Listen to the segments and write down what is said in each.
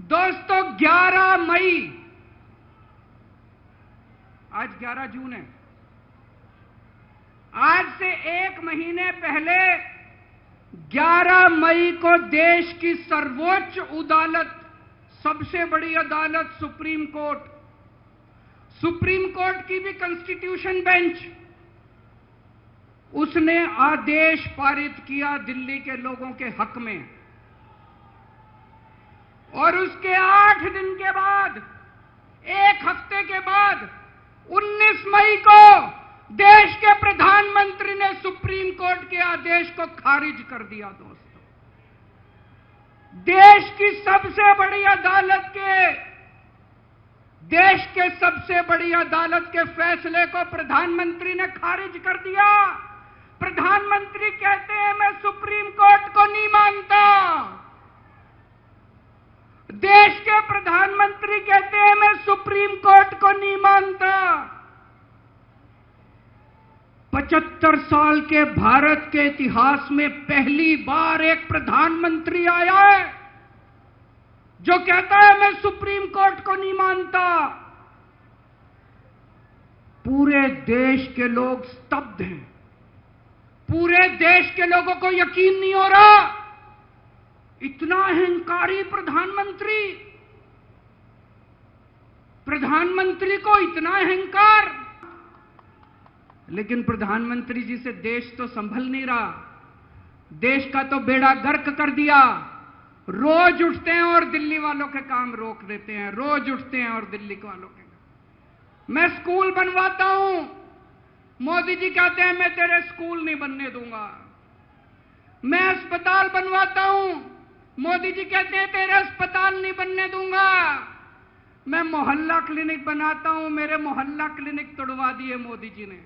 दोस्तों 11 मई, आज 11 जून है। आज से एक महीने पहले 11 मई को देश की सर्वोच्च अदालत, सबसे बड़ी अदालत सुप्रीम कोर्ट की भी कॉन्स्टिट्यूशन बेंच, उसने आदेश पारित किया दिल्ली के लोगों के हक में। और उसके 8 दिन के बाद, एक हफ्ते के बाद 19 मई को देश के प्रधानमंत्री ने सुप्रीम कोर्ट के आदेश को खारिज कर दिया। दोस्तों, देश की सबसे बड़ी अदालत के फैसले को प्रधानमंत्री ने खारिज कर दिया। प्रधानमंत्री कहते हैं मैं सुप्रीम कोर्ट को नहीं मानता। देश के प्रधानमंत्री कहते हैं मैं सुप्रीम कोर्ट को नहीं मानता। 75 साल के भारत के इतिहास में पहली बार एक प्रधानमंत्री आया है जो कहता है मैं सुप्रीम कोर्ट को नहीं मानता। पूरे देश के लोग स्तब्ध हैं। पूरे देश के लोगों को यकीन नहीं हो रहा, इतना अहंकारी प्रधानमंत्री को इतना अहंकार। लेकिन प्रधानमंत्री जी से देश तो संभल नहीं रहा। देश का तो बेड़ा गर्क कर दिया। रोज उठते हैं और दिल्ली वालों के काम रोक देते हैं। रोज उठते हैं और दिल्ली वालों के काम। मैं स्कूल बनवाता हूं, मोदी जी कहते हैं मैं तेरे स्कूल नहीं बनने दूंगा। मैं अस्पताल बनवाता हूं, मोदी जी कहते हैं तेरे अस्पताल नहीं बनने दूंगा। मैं मोहल्ला क्लिनिक बनाता हूं, मेरे मोहल्ला क्लिनिक तोड़वा दिए मोदी जी ने।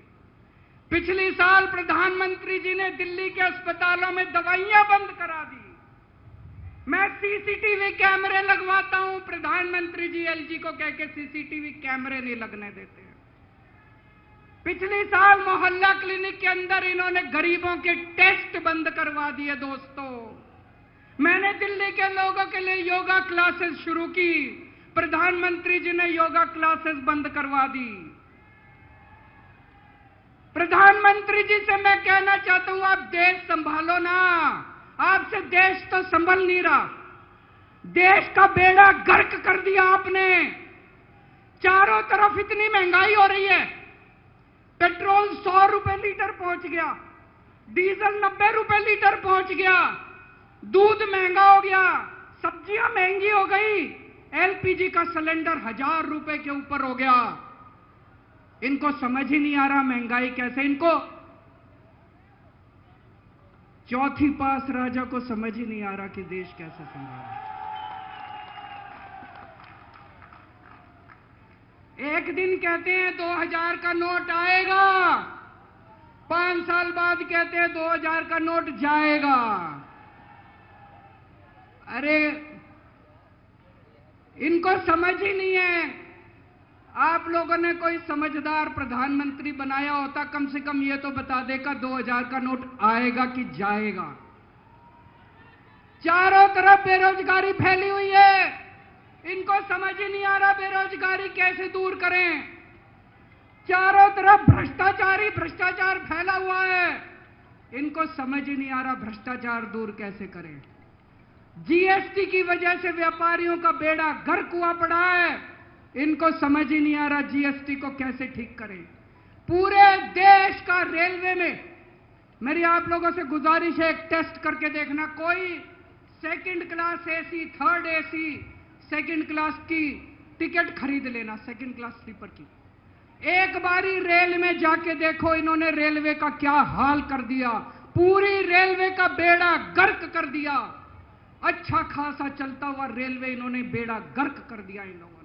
पिछली साल प्रधानमंत्री जी ने दिल्ली के अस्पतालों में दवाइयां बंद करा दी। मैं सीसीटीवी कैमरे लगवाता हूं, प्रधानमंत्री जी एलजी को कह के सीसीटीवी कैमरे नहीं लगने देते। पिछली साल मोहल्ला क्लिनिक के अंदर इन्होंने गरीबों के टेस्ट बंद करवा दिए। दोस्तों, मैंने दिल्ली के लोगों के लिए योगा क्लासेस शुरू की, प्रधानमंत्री जी ने योगा क्लासेस बंद करवा दी। प्रधानमंत्री जी से मैं कहना चाहता हूं, आप देश संभालो ना। आपसे देश तो संभल नहीं रहा। देश का बेड़ा गर्क कर दिया आपने। चारों तरफ इतनी महंगाई हो रही है। पेट्रोल 100 रुपए लीटर पहुंच गया, डीजल 90 रुपए लीटर पहुंच गया, दूध महंगा हो गया, सब्जियां महंगी हो गई, एलपीजी का सिलेंडर 1000 रुपए के ऊपर हो गया। इनको समझ ही नहीं आ रहा महंगाई कैसे। इनको चौथी पास राजा को समझ ही नहीं आ रहा कि देश कैसे संभाला। एक दिन कहते हैं 2000 का नोट आएगा, 5 साल बाद कहते हैं 2000 का नोट जाएगा। अरे इनको समझ ही नहीं है। आप लोगों ने कोई समझदार प्रधानमंत्री बनाया होता, कम से कम ये तो बता देगा 2000 का नोट आएगा कि जाएगा। चारों तरफ बेरोजगारी फैली हुई है। इनको समझ ही नहीं आ रहा बेरोजगारी कैसे दूर करें। चारों तरफ भ्रष्टाचार फैला हुआ है। इनको समझ ही नहीं आ रहा भ्रष्टाचार दूर कैसे करें। जीएसटी की वजह से व्यापारियों का बेड़ा गर्क हुआ पड़ा है। इनको समझ ही नहीं आ रहा जीएसटी को कैसे ठीक करें। पूरे देश का रेलवे में, मेरी आप लोगों से गुजारिश है, एक टेस्ट करके देखना। कोई second class AC, third AC, second class की टिकट खरीद लेना, सेकंड क्लास स्लीपर की। एक बारी रेल में जाके देखो इन्होंने रेलवे का क्या हाल कर दिया। पूरी रेलवे का बेड़ा गर्क कर दिया। अच्छा खासा चलता हुआ रेलवे इन्होंने बेड़ा गर्क कर दिया इन लोगों ने।